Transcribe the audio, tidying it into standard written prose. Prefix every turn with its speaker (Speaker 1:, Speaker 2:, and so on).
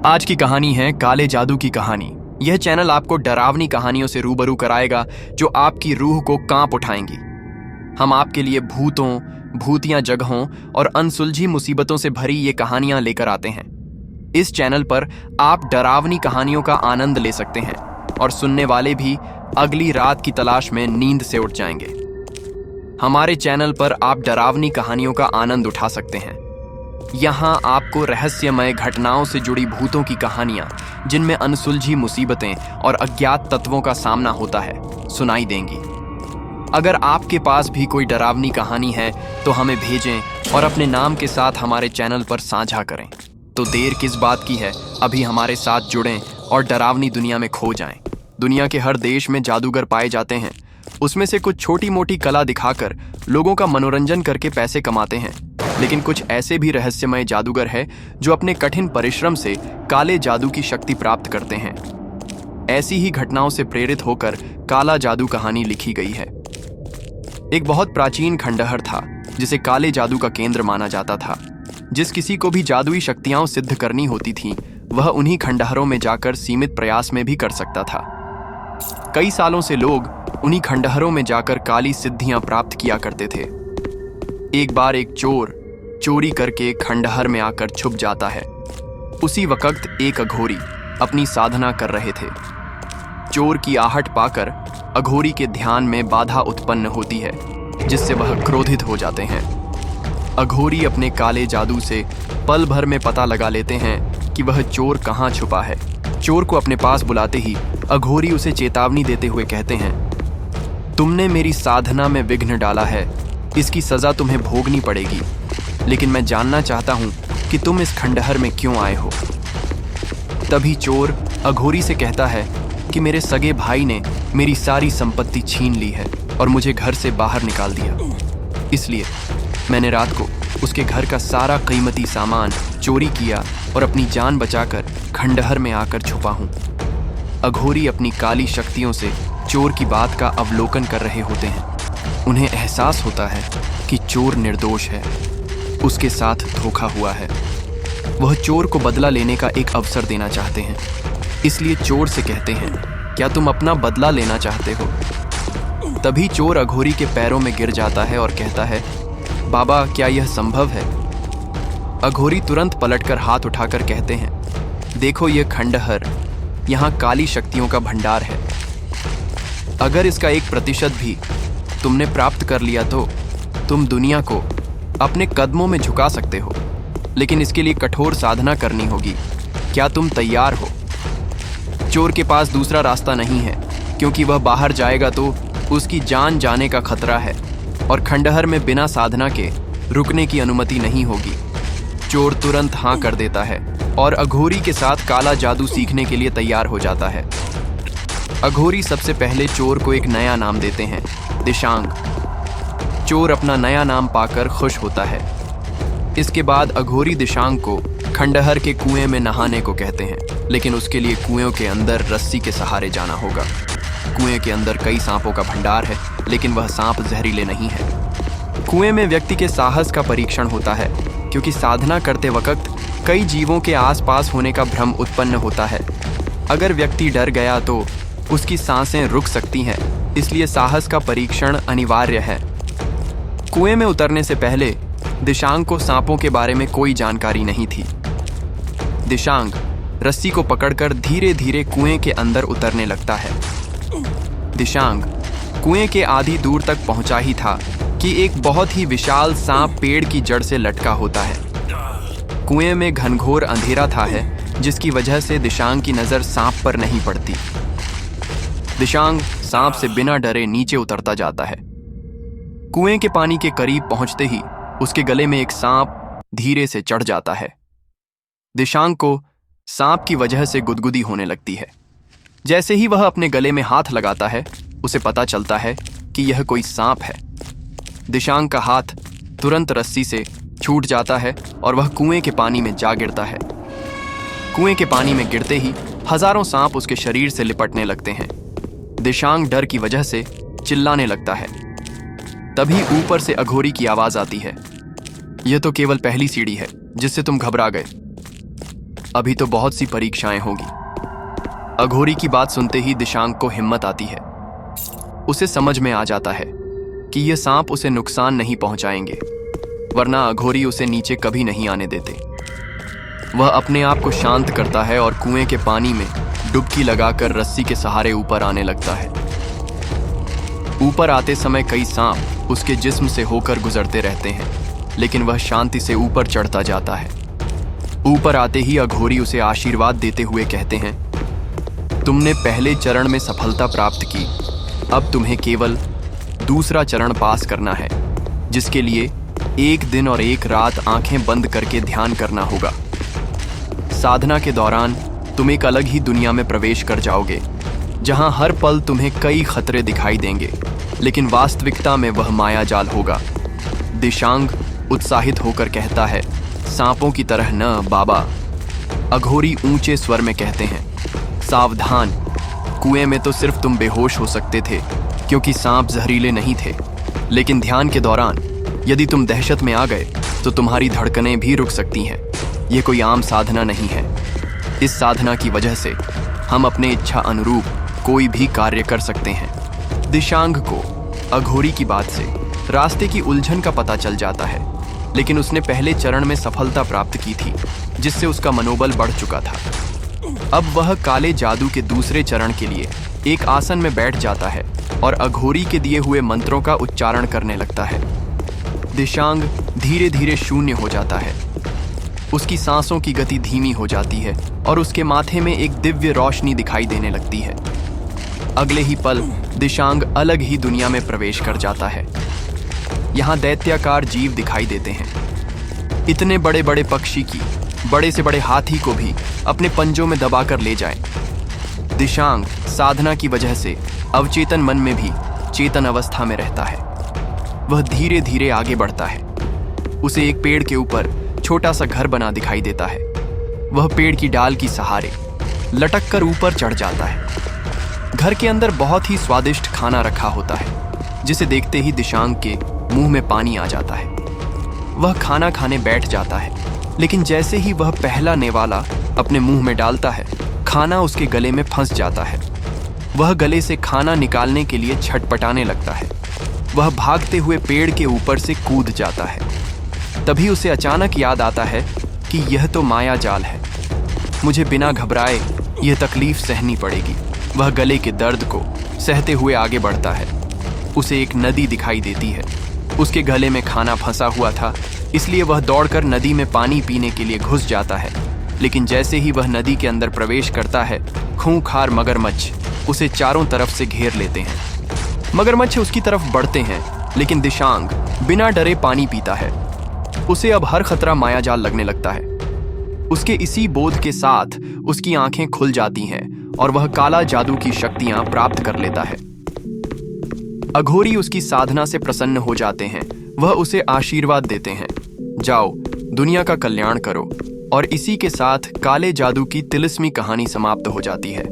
Speaker 1: आज की कहानी है काले जादू की कहानी। यह चैनल आपको डरावनी कहानियों से रूबरू कराएगा जो आपकी रूह को कांप उठाएंगी। हम आपके लिए भूतों, भूतिया जगहों और अनसुलझी मुसीबतों से भरी ये कहानियां लेकर आते हैं। इस चैनल पर आप डरावनी कहानियों का आनंद ले सकते हैं और सुनने वाले भी अगली रात की तलाश में नींद से उठ जाएंगे। हमारे चैनल पर आप डरावनी कहानियों का आनंद उठा सकते हैं। यहाँ आपको रहस्यमय घटनाओं से जुड़ी भूतों की कहानियां, जिनमें अनसुलझी मुसीबतें और अज्ञात तत्वों का सामना होता है, सुनाई देंगी। अगर आपके पास भी कोई डरावनी कहानी है तो हमें भेजें और अपने नाम के साथ हमारे चैनल पर साझा करें। तो देर किस बात की है, अभी हमारे साथ जुड़ें और डरावनी दुनिया में खो जाएं। दुनिया के हर देश में जादूगर पाए जाते हैं। उसमें से कुछ छोटी मोटी कला दिखाकर लोगों का मनोरंजन करके पैसे कमाते हैं, लेकिन कुछ ऐसे भी रहस्यमय जादूगर हैं जो अपने कठिन परिश्रम से काले जादू की शक्ति प्राप्त करते हैं। ऐसी ही घटनाओं से प्रेरित होकर काला जादू कहानी लिखी गई है। एक बहुत प्राचीन खंडहर था जिसे काले जादू का केंद्र माना जाता था। जिस किसी को भी जादुई शक्तियां सिद्ध करनी होती थी, वह उन्हीं खंडहरों में जाकर सीमित प्रयास में भी कर सकता था। कई सालों से लोग उन्हीं खंडहरों में जाकर काली सिद्धियां प्राप्त किया करते थे। एक बार एक चोर चोरी करके खंडहर में आकर छुप जाता है। उसी वक्त एक अघोरी अपनी साधना कर रहे थे। चोर की आहट पाकर अघोरी के ध्यान में बाधा उत्पन्न होती है, जिससे वह क्रोधित हो जाते हैं। अघोरी अपने काले जादू से पल भर में पता लगा लेते हैं कि वह चोर कहाँ छुपा है। चोर को अपने पास बुलाते ही अघोरी उसे चेतावनी देते हुए कहते हैं, तुमने मेरी साधना में विघ्न डाला है, इसकी सजा तुम्हें भोगनी पड़ेगी। लेकिन मैं जानना चाहता हूं कि तुम इस खंडहर में क्यों आए हो। तभी चोर अघोरी से कहता है कि मेरे सगे भाई ने मेरी सारी संपत्ति छीन ली है और मुझे घर से बाहर निकाल दिया। इसलिए मैंने रात को उसके घर का सारा कीमती सामान चोरी किया और अपनी जान बचाकर खंडहर में आकर छुपा हूं। अघोरी अपनी काली शक्तियों से चोर की बात का अवलोकन कर रहे होते हैं। उन्हें एहसास होता है कि चोर निर्दोष है, उसके साथ धोखा हुआ है। वह चोर को बदला लेने का एक अवसर देना चाहते हैं, इसलिए चोर से कहते हैं, क्या तुम अपना बदला लेना चाहते हो? तभी चोर अघोरी के पैरों में गिर जाता है और कहता है, बाबा, क्या यह संभव है? अघोरी तुरंत पलटकर हाथ उठाकर कहते हैं, देखो यह खंडहर, यहाँ काली शक्तियों का भंडार है। अगर इसका 1% भी तुमने प्राप्त कर लिया तो तुम दुनिया को अपने कदमों में झुका सकते हो, लेकिन इसके लिए कठोर साधना करनी होगी। क्या तुम तैयार हो? चोर के पास दूसरा रास्ता नहीं है, क्योंकि वह बाहर जाएगा तो उसकी जान जाने का खतरा है और खंडहर में बिना साधना के रुकने की अनुमति नहीं होगी। चोर तुरंत हाँ कर देता है और अघोरी के साथ काला जादू सीखने के लिए तैयार हो जाता है। अघोरी सबसे पहले चोर को एक नया नाम देते हैं, दिशांग। चोर अपना नया नाम पाकर खुश होता है। इसके बाद अघोरी दिशांग को खंडहर के कुएं में नहाने को कहते हैं, लेकिन उसके लिए कुएं के अंदर रस्सी के सहारे जाना होगा। कुएं के अंदर कई सांपों का भंडार है, लेकिन वह सांप जहरीले नहीं है। कुएं में व्यक्ति के साहस का परीक्षण होता है, क्योंकि साधना करते वक्त कई जीवों के आसपास होने का भ्रम उत्पन्न होता है। अगर व्यक्ति डर गया तो उसकी सांसें रुक सकती हैं, इसलिए साहस का परीक्षण अनिवार्य है। कुएं में उतरने से पहले दिशांग को सांपों के बारे में कोई जानकारी नहीं थी। दिशांग रस्सी को पकड़कर धीरे धीरे कुएं के अंदर उतरने लगता है। दिशांग कुएं के आधी दूर तक पहुंचा ही था कि एक बहुत ही विशाल सांप पेड़ की जड़ से लटका होता है। कुएं में घनघोर अंधेरा था है, जिसकी वजह से दिशांग की नजर सांप पर नहीं पड़ती। दिशांग सांप से बिना डरे नीचे उतरता जाता है। कुएं के पानी के करीब पहुंचते ही उसके गले में एक सांप धीरे से चढ़ जाता है। दिशांग को सांप की वजह से गुदगुदी होने लगती है। जैसे ही वह अपने गले में हाथ लगाता है, उसे पता चलता है कि यह कोई सांप है। दिशांग का हाथ तुरंत रस्सी से छूट जाता है और वह कुएं के पानी में जा गिरता है। कुएं के पानी में गिरते ही हजारों सांप उसके शरीर से लिपटने लगते हैं। दिशांग डर की वजह से चिल्लाने लगता है। तभी ऊपर से अघोरी की आवाज आती है, यह तो केवल पहली सीढ़ी है जिससे तुम घबरा गए। अभी तो बहुत सी परीक्षाएं होगी। अघोरी की बात सुनते ही दिशांग को हिम्मत आती है। उसे समझ में आ जाता है कि ये सांप उसे नुकसान नहीं पहुंचाएंगे, वरना अघोरी उसे नीचे कभी नहीं आने देते। वह अपने आप को शांत करता है और कुएं के पानी में डुबकी लगाकर रस्सी के सहारे ऊपर आने लगता है। ऊपर आते समय कई सांप उसके जिस्म से होकर गुजरते रहते हैं, लेकिन वह शांति से ऊपर चढ़ता जाता है। ऊपर आते ही अघोरी उसे आशीर्वाद देते हुए कहते हैं, तुमने पहले चरण में सफलता प्राप्त की, अब तुम्हें केवल दूसरा चरण पास करना है, जिसके लिए 1 दिन और 1 रात आंखें बंद करके ध्यान करना होगा। साधना के दौरान तुम एक अलग ही दुनिया में प्रवेश कर जाओगे, जहां हर पल तुम्हें कई खतरे दिखाई देंगे, लेकिन वास्तविकता में वह माया जाल होगा। दिशांग उत्साहित होकर कहता है, सांपों की तरह न बाबा। अघोरी ऊंचे स्वर में कहते हैं, सावधान, कुएं में तो सिर्फ तुम बेहोश हो सकते थे, क्योंकि सांप जहरीले नहीं थे, लेकिन ध्यान के दौरान यदि तुम दहशत में आ गए तो तुम्हारी धड़कनें भी रुक सकती हैं। ये कोई आम साधना नहीं है। इस साधना की वजह से हम अपने इच्छा अनुरूप कोई भी कार्य कर सकते हैं। दिशांग को अघोरी की बात से रास्ते की उलझन का पता चल जाता है, लेकिन उसने पहले चरण में सफलता प्राप्त की थी, जिससे उसका मनोबल बढ़ चुका था। अब वह काले जादू के दूसरे चरण के लिए एक आसन में बैठ जाता है और अघोरी के दिए हुए मंत्रों का उच्चारण करने लगता है। दिशांग धीरे धीरे शून्य हो जाता है। उसकी सांसों की गति धीमी हो जाती है और उसके माथे में एक दिव्य रोशनी दिखाई देने लगती है। अगले ही पल दिशांग अलग ही दुनिया में प्रवेश कर जाता है। यहाँ दैत्याकार जीव दिखाई देते हैं। इतने बड़े बड़े पक्षी की बड़े से बड़े हाथी को भी अपने पंजों में दबाकर ले जाएं। दिशांग साधना की वजह से अवचेतन मन में भी चेतन अवस्था में रहता है। वह धीरे धीरे आगे बढ़ता है। उसे एक पेड़ के ऊपर छोटा सा घर बना दिखाई देता है। वह पेड़ की डाल की सहारे लटक कर ऊपर चढ़ जाता है। घर के अंदर बहुत ही स्वादिष्ट खाना रखा होता है, जिसे देखते ही दिशांग के मुंह में पानी आ जाता है। वह खाना खाने बैठ जाता है, लेकिन जैसे ही वह पहला नेवाला अपने मुंह में डालता है, खाना उसके गले में फंस जाता है। वह गले से खाना निकालने के लिए छटपटाने लगता है। वह भागते हुए पेड़ के ऊपर से कूद जाता है। तभी उसे अचानक याद आता है कि यह तो माया जाल है, मुझे बिना घबराए यह तकलीफ सहनी पड़ेगी। वह गले के दर्द को सहते हुए आगे बढ़ता है। उसे एक नदी दिखाई देती है। उसके गले में खाना फंसा हुआ था, इसलिए वह दौड़कर नदी में पानी पीने के लिए घुस जाता है। लेकिन जैसे ही वह नदी के अंदर प्रवेश करता है, खूंखार मगरमच्छ उसे चारों तरफ से घेर लेते हैं। मगरमच्छ उसकी तरफ बढ़ते हैं, लेकिन दिशांग बिना डरे पानी पीता है। उसे अब हर खतरा मायाजाल लगने लगता है। उसके इसी बोध के साथ उसकी आंखें खुल जाती हैं और वह काला जादू की शक्तियां प्राप्त कर लेता है। अघोरी उसकी साधना से प्रसन्न हो जाते हैं। वह उसे आशीर्वाद देते हैं, जाओ दुनिया का कल्याण करो। और इसी के साथ काले जादू की तिलिस्मी कहानी समाप्त हो जाती है।